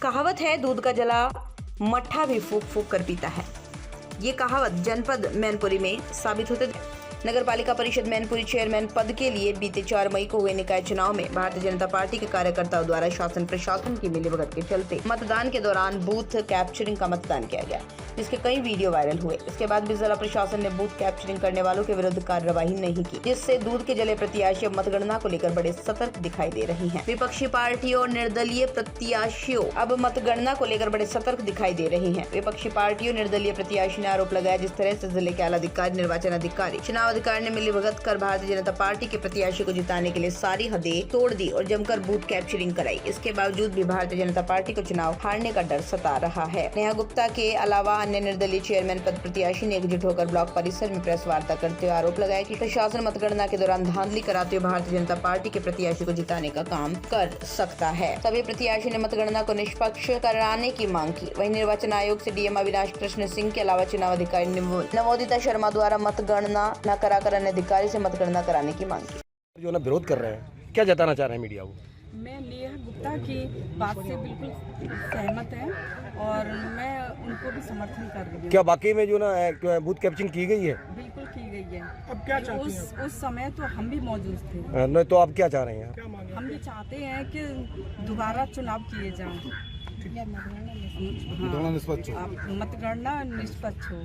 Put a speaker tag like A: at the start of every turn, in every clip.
A: कहावत है, दूध का जला मट्ठा भी फूक फूक कर पीता है। ये कहावत जनपद मैनपुरी में साबित होते। नगर पालिका परिषद मैनपुरी चेयरमैन पद के लिए बीते 4 मई को हुए निकाय चुनाव में भारतीय जनता पार्टी के कार्यकर्ताओं द्वारा शासन प्रशासन की मिलीभगत के चलते मतदान के दौरान बूथ कैप्चरिंग का मतदान किया गया, जिसके कई वीडियो वायरल हुए। इसके बाद भी जिला प्रशासन ने बूथ कैप्चरिंग करने वालों के विरुद्ध कार्यवाही नहीं की, जिससे दूध के जले प्रत्याशी अब मतगणना को लेकर बड़े सतर्क दिखाई दे रही हैं। विपक्षी पार्टियों और निर्दलीय प्रत्याशियों अब मतगणना को लेकर बड़े सतर्क दिखाई दे रही हैं। विपक्षी पार्टियों निर्दलीय प्रत्याशी ने आरोप लगाया, जिस तरह से जिले के आला अधिकारी, निर्वाचन अधिकारी, चुनाव अधिकारी ने मिलीभगत कर भारतीय जनता पार्टी के प्रत्याशी को जिताने के लिए सारी हदें तोड़ दी और जमकर बूथ कैप्चरिंग कराई। इसके बावजूद भी भारतीय जनता पार्टी को चुनाव हारने का डर सता रहा है। नेहा गुप्ता के अलावा अन्य निर्दलीय चेयरमैन पद प्रत्याशी ने एकजुट होकर ब्लॉक परिसर में प्रेस वार्ता करते हुए आरोप लगाया कि प्रशासन मतगणना के दौरान धांधली कराते हुए भारतीय जनता पार्टी के प्रत्याशी को जिताने का काम कर सकता है। सभी प्रत्याशी ने मतगणना को निष्पक्ष कराने की मांग की। वहीं निर्वाचन आयोग से डीएम अविनाश कृष्ण सिंह के अलावा चुनाव अधिकारी नवोदिता शर्मा द्वारा मतगणना न कराकर अन्य अधिकारी से मतगणना कराने की मांग की।
B: जो ना विरोध कर रहे हैं, क्या जताना चाह रहे हैं मीडिया को?
C: मैं नेहा गुप्ता की बात से बिल्कुल सहमत है और मैं उनको भी समर्थन कर रही हूँ।
B: क्या वाकई में जो ना बूथ कैप्चरिंग की गई है?
C: बिल्कुल की गई है।
D: अब क्या चाहती हैं?
C: उस समय तो हम भी मौजूद थे।
B: नहीं तो आप क्या चाह रहे हैं?
C: हम भी चाहते हैं कि दोबारा चुनाव किए जाएं। मतगणना निष्पक्ष हो,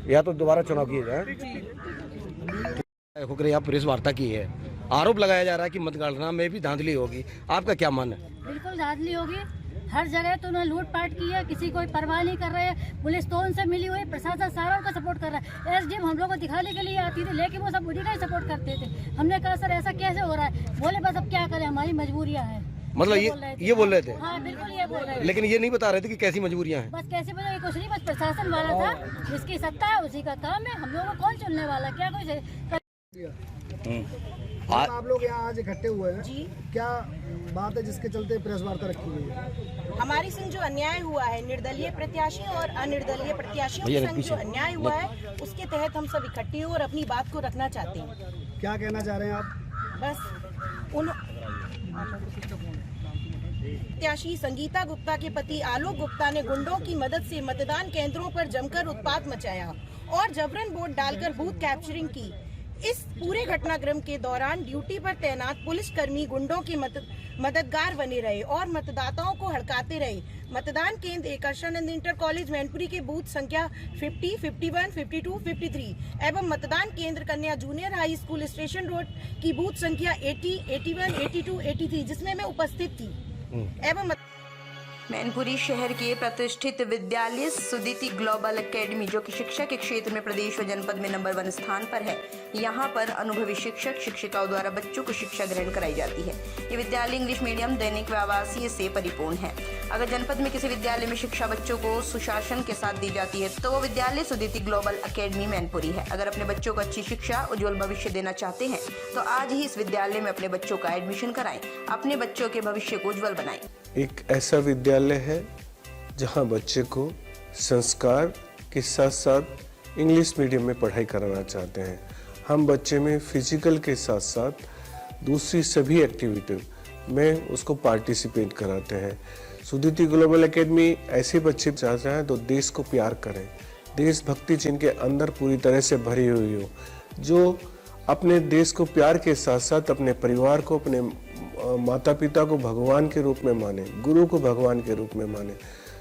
B: या तो दोबारा चुनाव किए जाए। होकर यहाँ प्रेस वार्ता की है, आरोप लगाया जा रहा है कि मतगणना में भी धांधली होगी, आपका क्या मानना है?
E: बिल्कुल धांधली होगी। हर जगह तो उन्होंने लूटपाट की है, किसी कोई परवाह नहीं कर रहे हैं। पुलिस तो उनसे मिली हुई, प्रशासन सारा उनका सपोर्ट कर रहा है। एसडीएम हम लोग को दिखाने के लिए आती थी, लेकिन वो सब उन्हीं का ही सपोर्ट करते थे। हमने कहा सर ऐसा कैसे हो रहा है? बोले बस अब क्या करें, हमारी मजबूरियाँ हैं।
B: मतलब ये बोल रहे थे?
E: हाँ बिल्कुल ये बोल रहे थे,
B: लेकिन ये नहीं बता रहे थे कि कैसी मजबूरियाँ हैं।
E: बस कैसे बोले कुछ नहीं, बस प्रशासन वाला था, जिसकी सत्ता है उसी का काम है। हम लोगों को कौन चुनने वाला, क्या कोई
D: आप लोग यहाँ आज इकट्ठे हुए हैं जी, क्या बात है जिसके चलते प्रेस वार्ता रखी गई है?
F: हमारी संग जो अन्याय हुआ है निर्दलीय प्रत्याशियों और अनिर्दलीय प्रत्याशियों के संग जो अन्याय हुआ है, उसके तहत हम सब इकट्ठे हुए और अपनी बात को रखना चाहते हैं।
D: क्या कहना चाह रहे हैं आप?
F: बस उन प्रत्याशी संगीता गुप्ता के पति आलोक गुप्ता ने गुंडों की मदद से मतदान केंद्रों पर जमकर उत्पात मचाया और जबरन वोट डालकर बूथ कैप्चरिंग की। इस पूरे घटनाक्रम के दौरान ड्यूटी पर तैनात पुलिसकर्मी गुंडों के मददगार बने रहे और मतदाताओं को हड़काते रहे। मतदान केंद्र एक कृष्णानंद इंटर कॉलेज मैनपुरी के बूथ संख्या 50, 51, 52, 53 एवं मतदान केंद्र कन्या junior high school station road की बूथ संख्या 80, 81, 82, 83 जिसमें मैं उपस्थित थी एवं
A: मैनपुरी शहर के प्रतिष्ठित विद्यालय सुदीति ग्लोबल एकेडमी, जो कि शिक्षा के क्षेत्र में प्रदेश व जनपद में नंबर 1 स्थान पर है, यहाँ पर अनुभवी शिक्षक शिक्षिकाओं द्वारा बच्चों को शिक्षा ग्रहण कराई जाती है। ये विद्यालय इंग्लिश मीडियम, दैनिक व आवासीय से परिपूर्ण है। अगर जनपद में किसी विद्यालय में शिक्षा बच्चों को सुशासन के साथ दी जाती है तो वो विद्यालय सुदीति ग्लोबल एकेडमी मैनपुरी है। अगर अपने बच्चों को अच्छी शिक्षा, उज्जवल भविष्य देना चाहते हैं तो आज ही इस विद्यालय में अपने बच्चों का एडमिशन कराएं, अपने बच्चों के भविष्य को उज्जवल बनाएं।
G: एक ऐसा विद्यालय है जहां बच्चे को संस्कार के साथ साथ इंग्लिश मीडियम में पढ़ाई कराना चाहते हैं। हम बच्चे में फिजिकल के साथ साथ दूसरी सभी एक्टिविटी में उसको पार्टिसिपेट कराते हैं। सुदीति ग्लोबल एकेडमी ऐसे बच्चे चाहते हैं तो देश को प्यार करें, देशभक्ति जिनके अंदर पूरी तरह से भरी हुई हो, जो अपने देश को प्यार के साथ साथ अपने परिवार को, अपने माता पिता को भगवान के रूप में माने, गुरु को भगवान के रूप में माने,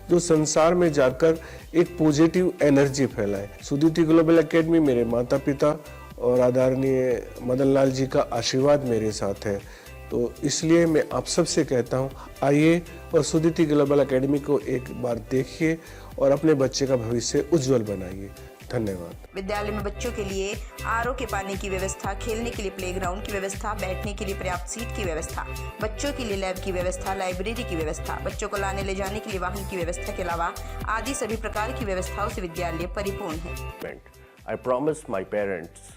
G: जो संसार में जाकर एक पॉजिटिव एनर्जी फैलाए। सुदीति ग्लोबल एकेडमी मेरे माता पिता और आदरणीय मदन लाल जी का आशीर्वाद मेरे साथ है, तो इसलिए मैं आप सबसे कहता हूँ आइए और सुदीति ग्लोबल एकेडमी को एक बार देखिए और अपने बच्चे का भविष्य उज्जवल बनाइए। धन्यवाद।
A: विद्यालय में बच्चों के लिए आरओ के पानी की व्यवस्था, खेलने के लिए प्लेग्राउंड की व्यवस्था, बैठने के लिए पर्याप्त सीट की व्यवस्था, बच्चों के लिए लैब की व्यवस्था, लाइब्रेरी की व्यवस्था, बच्चों को लाने ले जाने के लिए वाहन की व्यवस्था के अलावा आदि सभी प्रकार की व्यवस्थाओं से विद्यालय परिपूर्ण है।
H: I promise my parents,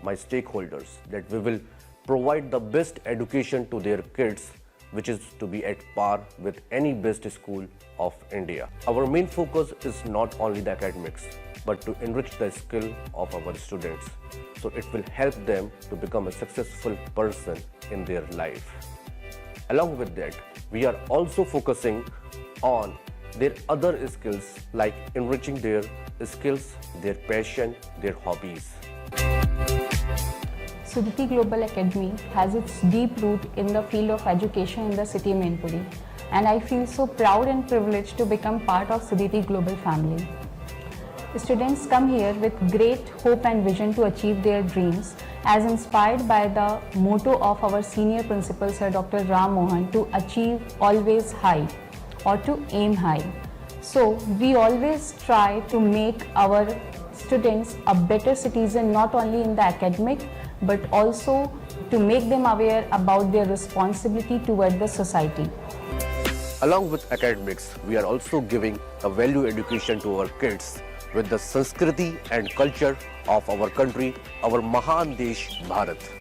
H: my stakeholders, that we will provide the best education to their kids, which is to be at par with any best school of India. Our main focus is not only the academics, but to enrich the skill of our students, so it will help them to become a successful person in their life. Along with that, we are also focusing on their other skills like enriching their skills, their passion, their hobbies.
I: Sudhiti Global Academy has its deep root in the field of education in the city Mainpuri, and I feel so proud and privileged to become part of Sudhiti Global family. Students come here with great hope and vision to achieve their dreams, as inspired by the motto of our senior principal Sir Dr. Ram Mohan, to achieve always high or to aim high. So we always try to make our students a better citizen, not only in the academic but also to make them aware about their responsibility toward the society.
H: Along with academics, we are also giving a value education to our kids with the Sanskriti and culture of our country, our Mahan Desh Bharat.